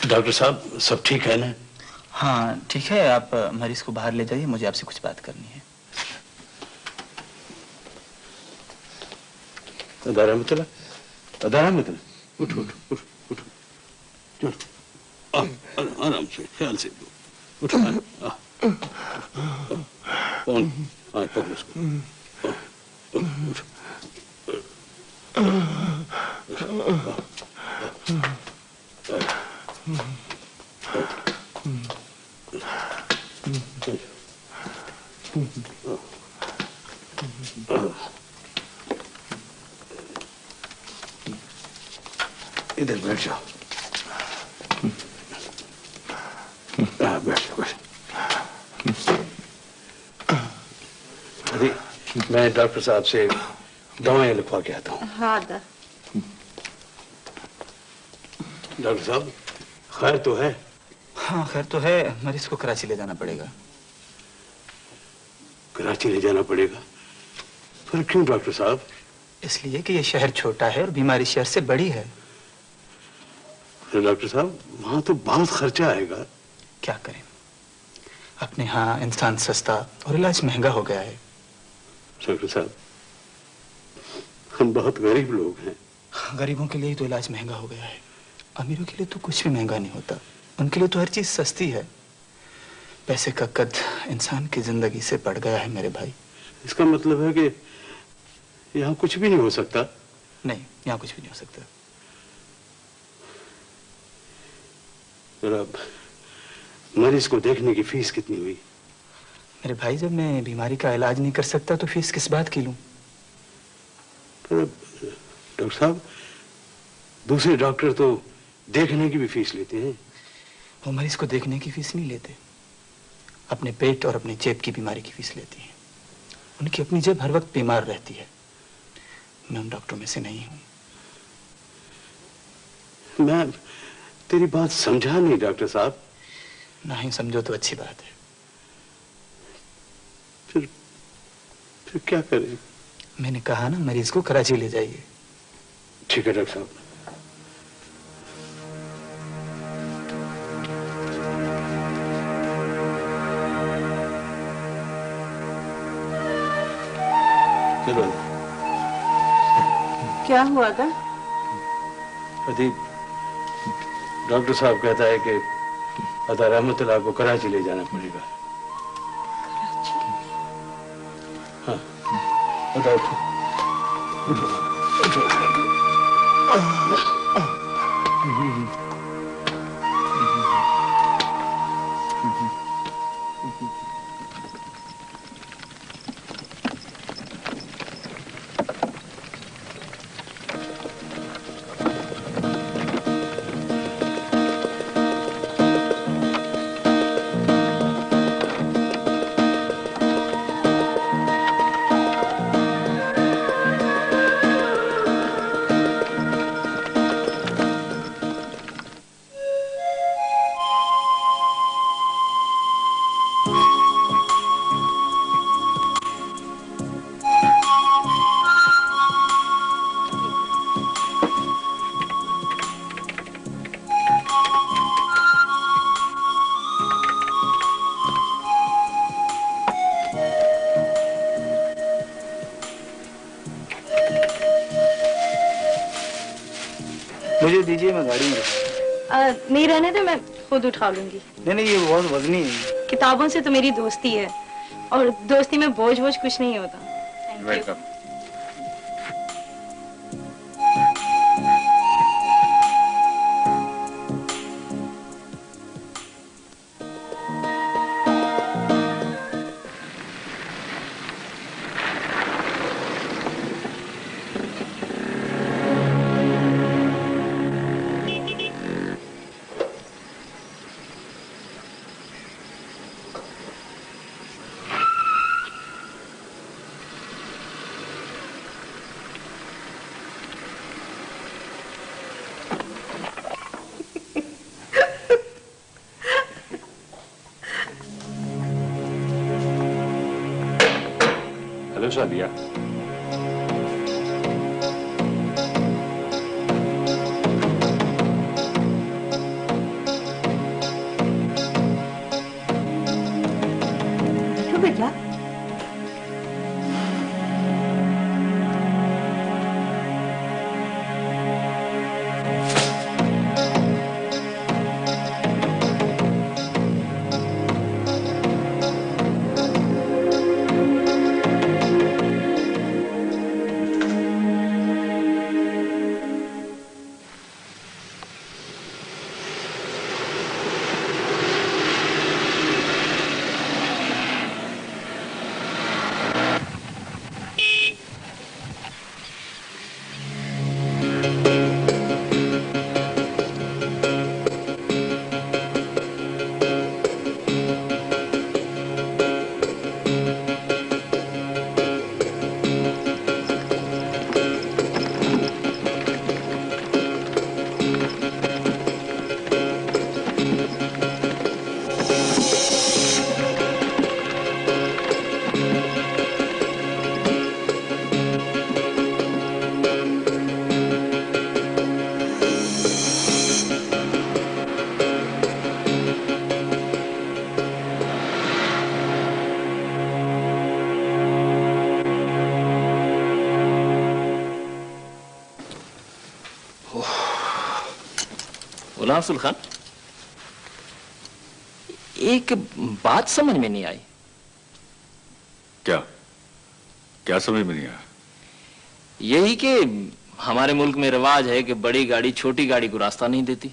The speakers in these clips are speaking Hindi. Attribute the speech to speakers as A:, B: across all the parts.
A: डॉक्टर साहब सब ठीक है ना?
B: हाँ ठीक है, आप मरीज को बाहर ले जाइए, मुझे आपसे कुछ बात करनी है।
A: अदारा मतलब उठो उठो उठो उठो, चलो आराम से, ख्याल से उठो। कौन पकड़ो उसको, उठो। इधर बैठ जाओ। बैठ जाओ। अरे मैं डॉक्टर साहब से दवाएं लिखवा के आता हूँ।
C: हाँ
A: डॉक्टर साहब खैर तो है?
B: हाँ खैर तो है, मरीज को कराची ले जाना पड़ेगा।
A: कराची ले जाना पड़ेगा? फिर क्यों डॉक्टर साहब?
B: इसलिए कि ये शहर छोटा है और बीमारी शहर से बड़ी है।
A: फिर डॉक्टर साहब वहां तो बहुत खर्चा आएगा।
B: क्या करें, अपने यहाँ इंसान सस्ता और इलाज महंगा हो गया है।
A: डॉक्टर साहब हम बहुत गरीब लोग हैं।
B: गरीबों के लिए तो इलाज महंगा हो गया है, अमीरों के लिए तो कुछ भी महंगा नहीं होता। उनके लिए तो हर चीज सस्ती है। पैसे का कद इंसान की जिंदगी से बढ़ गया है मेरे भाई।
A: इसका मतलब है कि यहाँ कुछ भी नहीं हो सकता?
B: नहीं, यहाँ कुछ भी नहीं हो सकता।
A: अब मरीज को देखने की फीस कितनी हुई?
B: मेरे भाई जब मैं बीमारी का इलाज नहीं कर सकता तो फीस किस बात की लूं?
A: डॉक्टर साहब दूसरे डॉक्टर तो देखने की भी फीस लेते हैं।
B: वो मरीज को देखने की फीस नहीं लेते, अपने पेट और अपने जेब की बीमारी की फीस लेती हैं। उनकी अपनी जेब हर वक्त बीमार रहती है। मैं उन डॉक्टरों में से नहीं हूं।
A: मैं तेरी बात समझा नहीं डॉक्टर साहब।
B: नहीं समझो तो अच्छी बात है।
A: फिर क्या करें?
B: मैंने कहा ना, मरीज को कराची ले जाइए।
A: ठीक है डॉक्टर साहब। चलो।
C: क्या हुआ था?
A: अदीब डॉक्टर साहब कहता है कि अता रहमतुल्लाह को कराची ले जाना पड़ेगा। हाँ बताओ। उठो उठो उठो।
B: मुझे दीजिए, मैं गाड़ी में
C: नहीं रहने दे, मैं खुद उठा लूंगी।
B: नहीं, ये बहुत वजनी है।
C: किताबों से तो मेरी दोस्ती है, और दोस्ती में बोझ बोझ कुछ नहीं होता। Thank you.
D: Welcome.
E: Hello Sadia.
F: क्यों बेटा?
G: गुलाम सुल खान, एक बात समझ में नहीं आई।
E: क्या क्या समझ में नहीं आया?
G: यही कि हमारे मुल्क में रिवाज है कि बड़ी गाड़ी छोटी गाड़ी को रास्ता नहीं देती।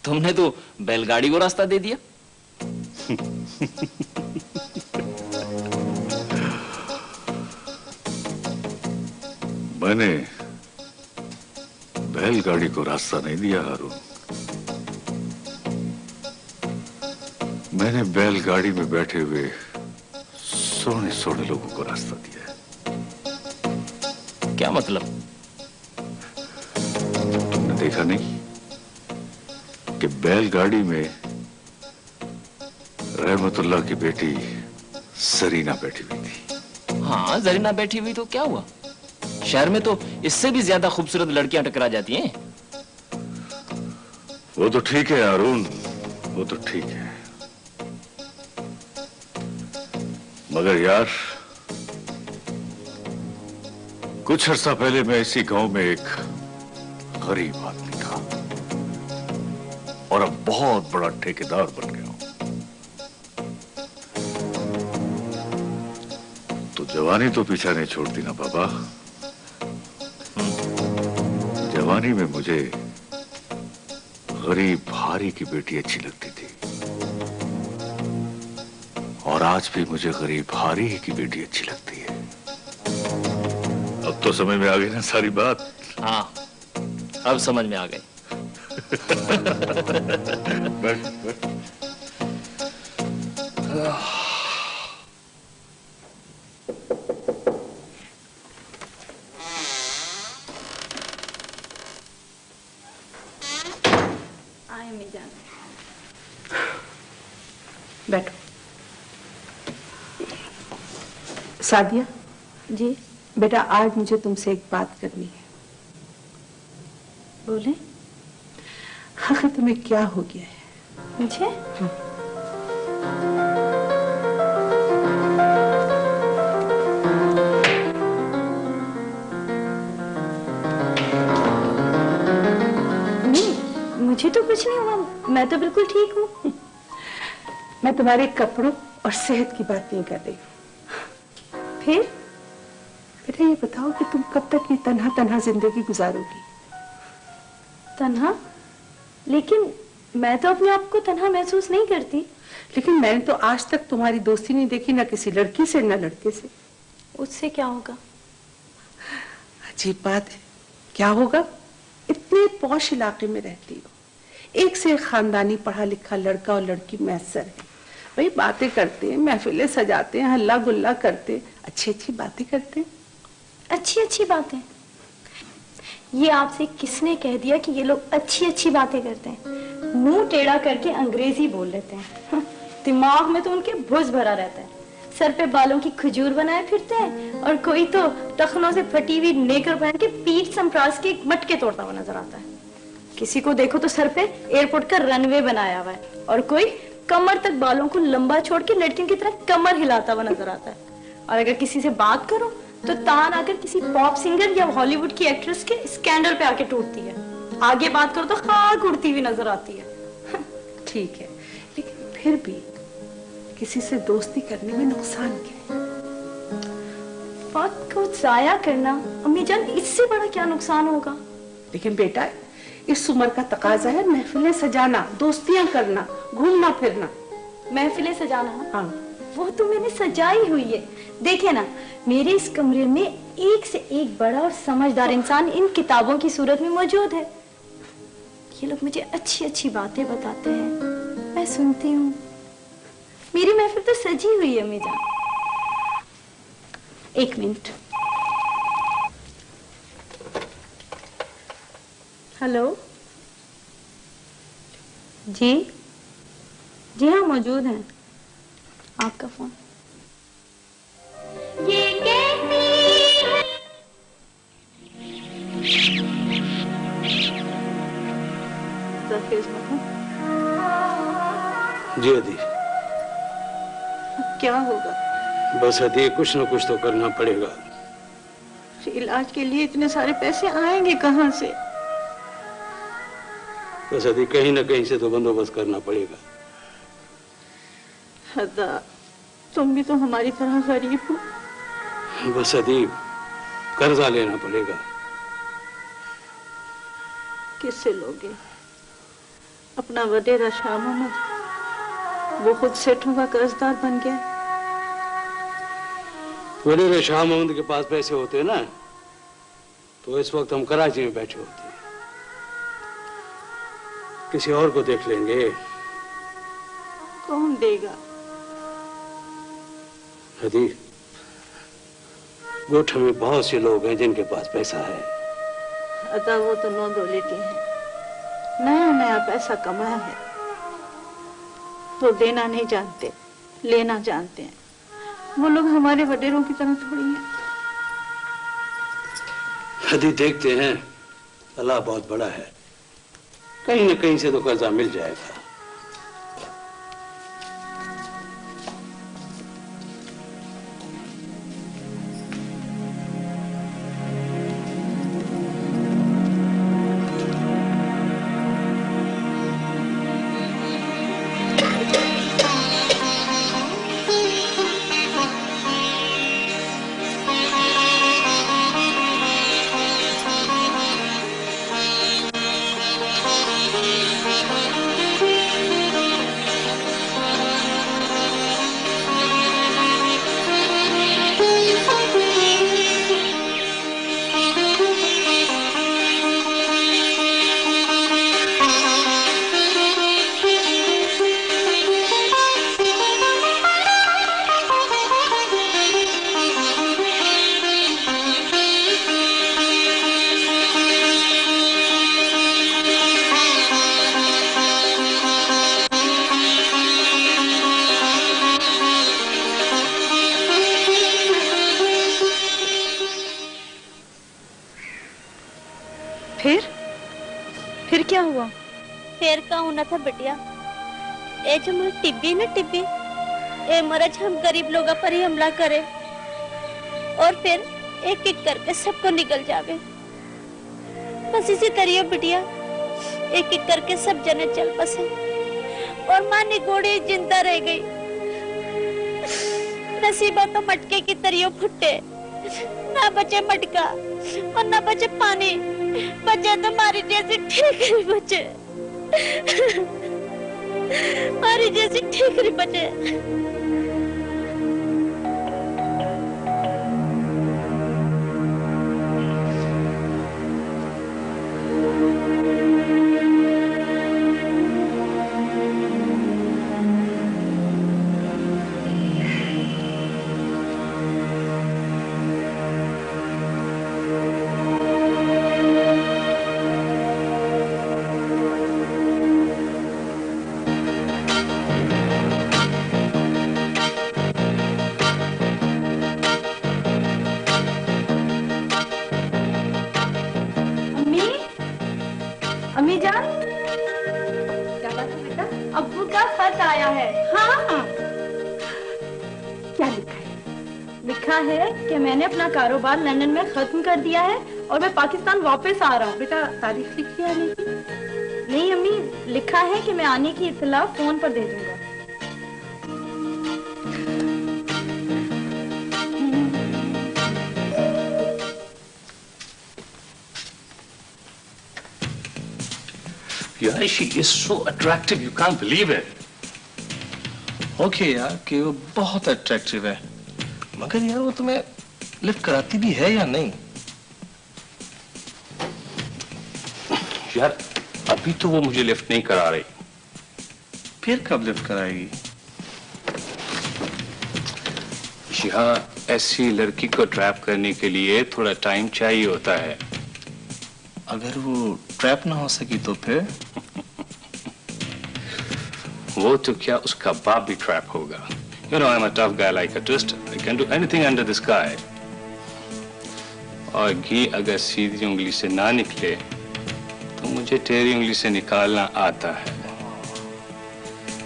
G: तुमने तो बैलगाड़ी को रास्ता दे दिया।
E: मैंने बैलगाड़ी को रास्ता नहीं दिया हारून। मैंने बैलगाड़ी में बैठे हुए सोने सोने लोगों को रास्ता दिया है।
G: क्या मतलब?
E: तुमने देखा नहीं कि बैलगाड़ी में रहमतुल्लाह की बेटी जरीना बैठी हुई थी?
G: हाँ, जरीना बैठी हुई तो क्या हुआ? शहर में तो इससे भी ज्यादा खूबसूरत लड़कियां टकरा जाती हैं।
E: वो तो ठीक है हारून, वो तो ठीक है, मगर यार कुछ अर्सा पहले मैं इसी गांव में एक गरीब आदमी था और अब बहुत बड़ा ठेकेदार बन गया हूं। तो जवानी तो पीछा नहीं छोड़ती ना बाबा। जवानी में मुझे गरीब भारी की बेटी अच्छी लगती थी और आज भी मुझे गरीब हारी की बेटी अच्छी लगती है। अब तो समझ में आ गई ना सारी बात?
G: हाँ, अब समझ में आ गई।
E: बैठ, बैठ।
F: बैठो। सादिया
C: जी
F: बेटा, आज मुझे तुमसे एक बात करनी है।
C: बोले।
F: आखिर तुम्हें क्या हो गया है?
C: मुझे? नहीं, मुझे तो कुछ नहीं हुआ, मैं तो बिल्कुल ठीक हूँ।
F: मैं तुम्हारे कपड़ों और सेहत की बात नहीं कर रही हूँ।
C: फिर
F: बेटा ये बताओ कि तुम कब तक ये तन्हा तन्हा जिंदगी गुजारोगी?
C: तन्हा? लेकिन मैं तो अपने आप को तन्हा महसूस नहीं करती।
F: लेकिन मैंने तो आज तक तुम्हारी दोस्ती नहीं देखी, ना किसी लड़की से ना लड़के से।
C: उससे क्या होगा?
F: अजीब बात है, क्या होगा? इतने पौश इलाके में रहती हो, एक से एक खानदानी पढ़ा लिखा लड़का और लड़की मैसर है, वही बातें करते हैं, महफिलें सजाते हैं, हल्ला गुल्ला करते, अच्छी अच्छी बातें करते हैं।
C: अच्छी अच्छी बातें? ये आपसे किसने कह दिया कि ये लोग अच्छी अच्छी बातें करते हैं? मुंह टेढ़ा करके अंग्रेजी बोल लेते हैं। दिमाग में तो उनके भुस भरा रहता है, सर पे बालों की खजूर बनाए फिरते हैं, और कोई तो टखनों से फटी हुई नेकर पहन के पीठ संप्रास के मटके तोड़ता हुआ नजर आता है। किसी को देखो तो सर पे एयरपोर्ट का रनवे बनाया हुआ है, और कोई कमर तक बालों को लंबा छोड़ के लड़कियों की तरह कमर हिलाता हुआ नजर आता है। और अगर किसी से बात करो तो तान आकर किसी पॉप सिंगर या हॉलीवुड की एक्ट्रेस के स्कैंडल पे आके टूटती है। आगे बात करो तो खाक उड़ती हुई नजर आती है।
F: ठीक है, लेकिन फिर भी किसी से दोस्ती करने में नुकसान क्या है?
C: वक्त को जाया करना अम्मी जान, इससे बड़ा क्या नुकसान होगा?
F: लेकिन बेटा इस उम्र का तकाजा है महफिलें सजाना, दोस्तियां करना, घूमना फिरना।
C: महफिलें सजाना?
F: हाँ,
C: वो तो मैंने सजाई हुई है। देखे ना, मेरे इस कमरे में एक से एक बड़ा और समझदार इंसान इन किताबों की सूरत में मौजूद है। ये लोग मुझे अच्छी अच्छी बातें बताते हैं, मैं सुनती हूँ। मेरी महफिल तो सजी हुई है अम्मी जान। एक मिनट। हेलो जी? जी हाँ, मौजूद हैं। आपका फोन। ये कैसी है?
A: जी अदी।
F: क्या होगा?
A: बस अदी, कुछ न कुछ तो करना पड़ेगा।
F: इलाज के लिए इतने सारे पैसे आएंगे कहाँ से?
A: बस अदी, कहीं न कहीं से तो बंदोबस्त करना पड़ेगा।
F: अदा, तुम भी तो हमारी तरह गरीब हो।
A: बस अदी, कर्जा लेना पड़ेगा।
F: किससे लोगे? अपना वडेरा शाह मोहम्मद, वो खुद सेठों का कर्जदार बन गया।
A: वडेरा शाह मोहम्मद के पास पैसे होते ना तो इस वक्त हम कराची में बैठे होते। किसी और को देख लेंगे।
F: कौन देगा?
A: अदी, गोठ में बहुत से लोग हैं जिनके पास पैसा है।
F: अदा, वो तो नौ दौलती है, नया नया पैसा कमाया है, वो देना नहीं जानते, लेना जानते हैं। वो लोग हमारे वडेरों की तरह थोड़ी हैं।
A: अदी, देखते हैं, अल्लाह बहुत बड़ा है, कहीं न कहीं से तो कर्जा मिल जाएगा।
C: फिर क्या हुआ?
D: फिर का होना था बिटिया, ए जो मुझे टिब्बी न टिब्बी, ए मरज हम गरीब लोगों पर ही हमला करे और फिर एक एक करके सबको निकल जावे। बस इसी तरह बिटिया, एक एक करके सब जने चल बसे और माँ निगोड़ी जिंदा रह गई। नसीबा तो मटके की तरियो फुटे, ना बचे मटका और ना बचे पानी, बचे तो मारी जैसी ठीकरी बचे, मारी जैसी ठीकरी बचे।
C: अम्मी जान, क्या बात है बेटा? अब्बू का खत आया है। हाँ, क्या लिखा है? लिखा है कि मैंने अपना कारोबार लंदन में खत्म कर दिया है और मैं पाकिस्तान वापस आ रहा हूँ।
F: बेटा तारीख लिखी है आने की?
C: नहीं अम्मी, लिखा है कि मैं आने की इत्तला फोन पर दे दूंगा।
A: Yeah, she is so attractive, you can't believe it.
H: Okay यार कि वो बहुत अट्रैक्टिव है, मगर यार वो तुम्हें लिफ्ट कराती भी है या नहीं?
A: यार अभी तो वो मुझे लिफ्ट नहीं करा रही।
H: फिर कब लिफ्ट कराएगी?
A: यहाँ ऐसी लड़की को ट्रैप करने के लिए थोड़ा टाइम चाहिए होता है।
H: अगर वो ट्रैप ना हो सकी तो फिर?
A: वो तो क्या, उसका बाप भी ट्रैप होगा। You know, I'm a tough guy like a twister. I can do anything under the sky. और घी अगर सीधी उंगली से ना निकले तो मुझे टेढ़ी उंगली से निकालना आता है।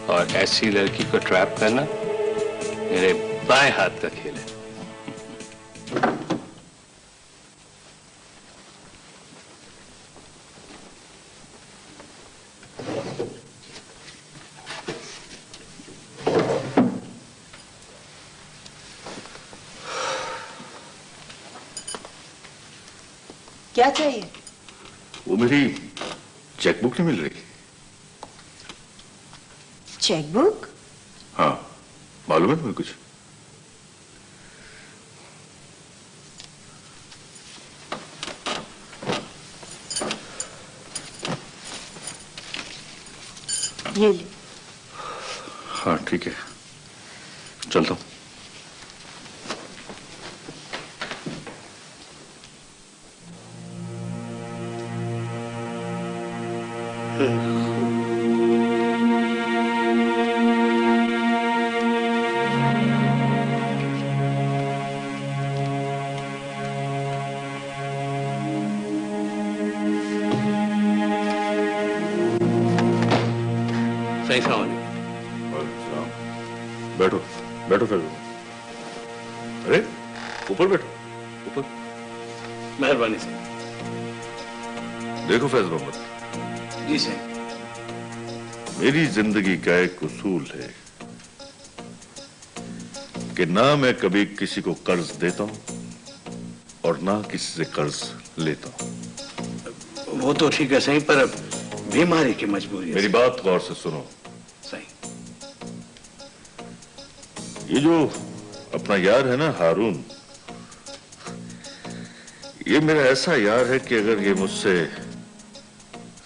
A: और ऐसी लड़की को ट्रैप करना मेरे बाएं हाथ का खेल है।
F: क्या चाहिए?
E: वो मेरी चेकबुक नहीं मिल रही।
F: चेकबुक?
E: हाँ, मालूम है तुम्हें कुछ?
F: ये ले।
E: हाँ ठीक है, चलता हूँ। बैठो बैठो फैज। अरे ऊपर बैठो, ऊपर।
A: मेहरबानी से।
E: देखो फैज मोहम्मद
A: जी सर,
E: मेरी जिंदगी का एक उसूल है कि ना मैं कभी किसी को कर्ज देता हूं और ना किसी से कर्ज लेता हूं।
A: वो तो ठीक है सही, पर अब बीमारी की मजबूरी है।
E: मेरी बात गौर से सुनो।
A: सही।
E: ये जो अपना यार है ना हारून, ये मेरा ऐसा यार है कि अगर ये मुझसे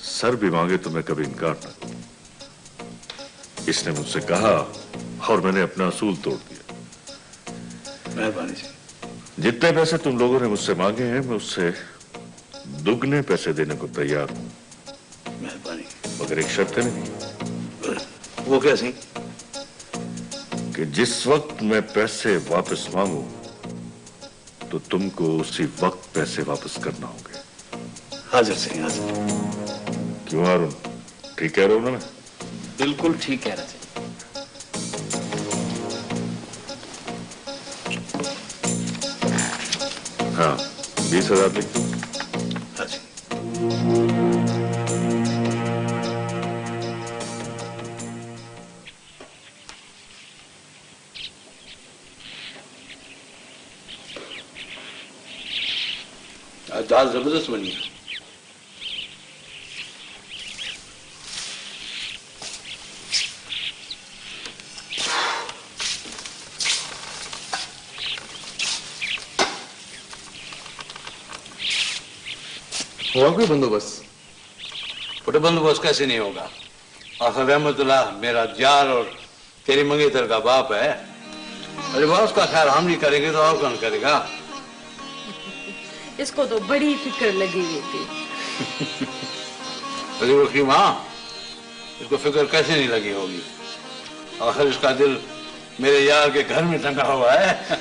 E: सर भी मांगे तो मैं कभी इनकार ना करूं। इसने मुझसे कहा और मैंने अपना असूल तोड़ दिया।
A: मेहरबानी से।
E: जितने पैसे तुम लोगों ने मुझसे मांगे हैं मैं उससे दुगने पैसे देने को तैयार हूं,
A: मेहरबानी।
E: मगर एक शर्त है नहीं।
A: वो क्या सही?
E: कि जिस वक्त मैं पैसे वापस मांगू तो तुमको उसी वक्त पैसे वापस करना होंगे।
A: हाजिर सही, हाजिर।
E: क्यों हारून, ठीक कह रहा हूं ना मैं?
G: बिल्कुल ठीक कह रहे थे।
E: हाँ, 20,000 लिख दो।
A: हाजिर। आज दाल जबरदस्त बनी है।
B: हुआ कोई बंदोबस्त?
A: बड़े बंदोबस्त कैसे नहीं होगा? आखिर रहमतुल्लाह मेरा जार और तेरी मंगेतर का बाप है। अरे वाह, उसका ख्याल हम नहीं करेंगे तो और कौन करेगा?
F: इसको तो बड़ी फिक्र लगी हुई थी।
A: अरे रखी माँ, इसको फिक्र कैसे नहीं लगी होगी? आखिर इसका दिल मेरे यार के घर में टंगा हुआ है।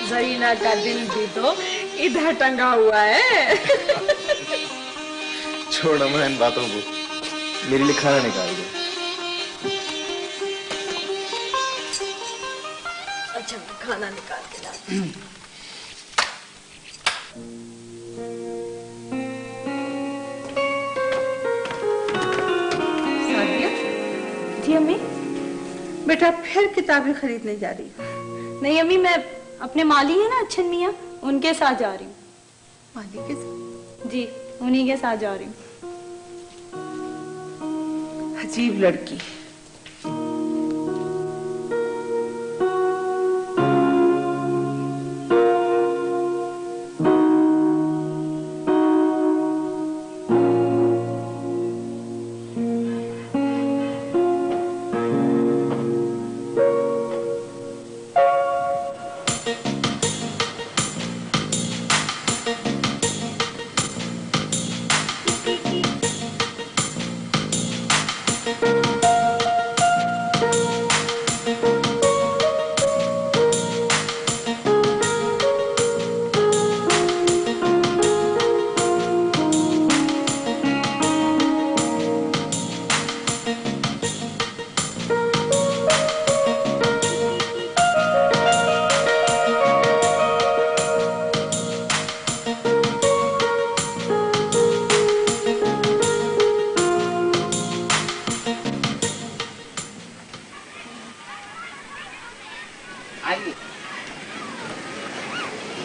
F: जरीना का दिल भी तो इधर टंगा हुआ है।
B: छोड़ो मैं इन बातों को, मेरे लिए खाना निकाल दो।
F: अच्छा, मैं खाना निकाल के लाती हूँ। सादिया,
C: जी अम्मी।
F: बेटा फिर किताबें खरीदने जा रही है?
C: नहीं अम्मी, मैं अपने माली है ना अच्छन मियाँ, उनके साथ जा रही हूँ।
F: माली के साथ?
C: जी, उन्हीं के साथ जा रही हूँ।
F: अजीब लड़की।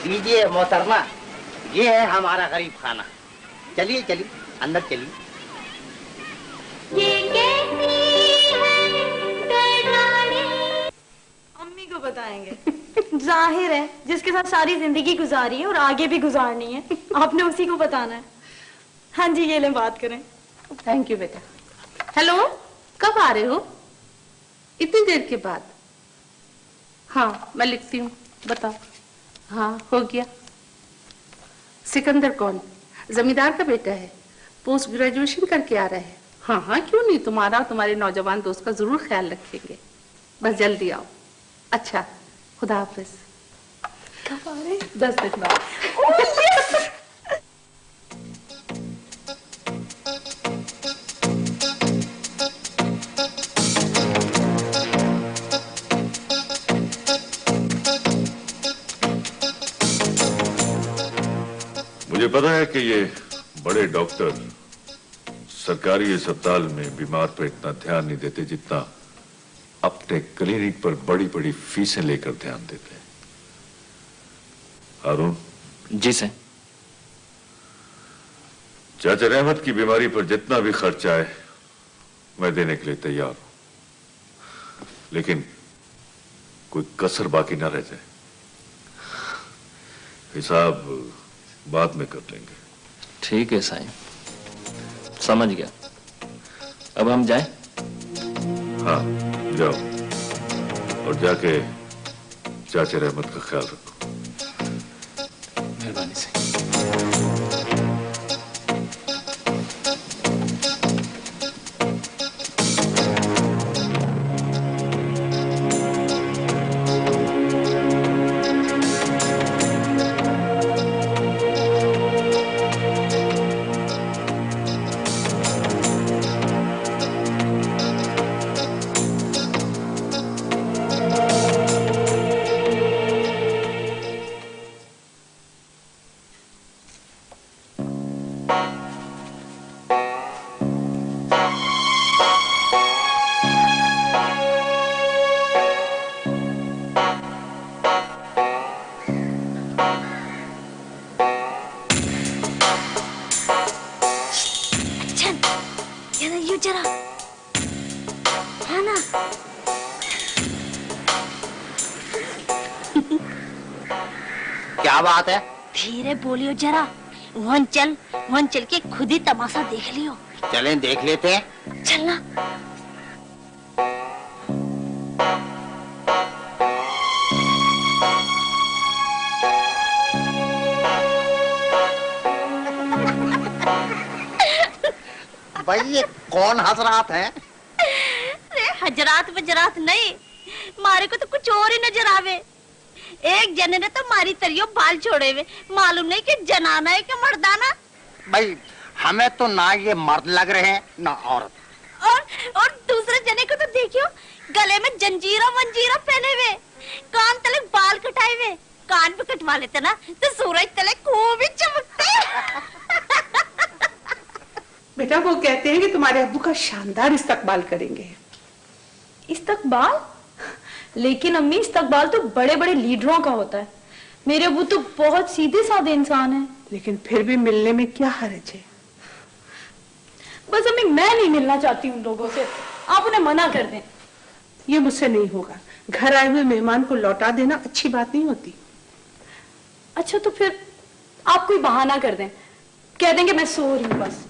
I: लीजिए मोहतरमा, ये है हमारा गरीब खाना। चलिए चलिए अंदर चलिए।
C: अम्मी को बताएंगे। जाहिर है, जिसके साथ सारी जिंदगी गुजारी है और आगे भी गुजारनी है, आपने उसी को बताना है। हाँ जी, ये ले बात करें।
F: थैंक यू बेटा। हेलो, कब आ रहे हो? इतनी देर के बाद? हाँ, मैं लिखती हूँ, बताओ। हाँ, हो गया। सिकंदर कौन? जमींदार का बेटा है, पोस्ट ग्रेजुएशन करके आ रहा है। हाँ हाँ, क्यों नहीं, तुम्हारा तुम्हारे नौजवान दोस्त का जरूर ख्याल रखेंगे। बस जल्दी आओ। अच्छा, खुदा हाफिज।
C: कब आ रहे?
F: 10 मिनट बाद।
E: मुझे पता है कि ये बड़े डॉक्टर सरकारी अस्पताल में बीमार पर इतना ध्यान नहीं देते जितना अपने क्लिनिक पर बड़ी बड़ी फीसें लेकर ध्यान देते हैं। हारून
G: जी सर।
E: चाचा रहमत की बीमारी पर जितना भी खर्चा आए मैं देने के लिए तैयार हूं, लेकिन कोई कसर बाकी ना रह जाए। हिसाब बाद में कर लेंगे।
G: ठीक है साईं, समझ गया। अब हम जाएं?
E: हाँ जाओ, और जाके चाचा रहमत का ख्याल रखो।
B: मेहरबानी से।
I: क्या बात है?
D: धीरे बोलियो जरा, वहाँ चल के खुद ही तमाशा देख लियो।
I: चलें देख लेते हैं।
D: चलना।
I: भाई ये कौन हजरात है?
D: अरे हजरात बजरात नहीं, मारे को तो कुछ और ही नजर आवे। एक जने ने तो मारी तरियो बाल छोड़े हुए, मालूम नहीं कि जनाना है कि मर्दाना।
I: भाई हमें तो ना ये मर्द लग रहे हैं ना औरत।
D: और दूसरे जने को तो देखियो, गले में जंजीरा मंजीरा पहने हुए, कान तले बाल कटाए हुए। कान भी कटवा लेते ना तो सूरज तले खूब ही चमकते।
F: बेटा वो कहते हैं कि तुम्हारे अब्बू का शानदार इस्तकबाल करेंगे।
C: इस्तकबाल? लेकिन अम्मी इस्तकबाल तो बड़े बड़े लीडरों का होता है, मेरे अब्बू तो बहुत सीधे साधे इंसान हैं।
F: लेकिन फिर भी मिलने में क्या हर्ज है?
C: बस अम्मी मैं नहीं मिलना चाहती उन लोगों से, आप उन्हें मना कर दें।
F: ये मुझसे नहीं होगा, घर आए हुए मेहमान को लौटा देना अच्छी बात नहीं होती।
C: अच्छा तो फिर आप कोई बहाना कर दें, कह दें कि मैं सो रही हूँ बस।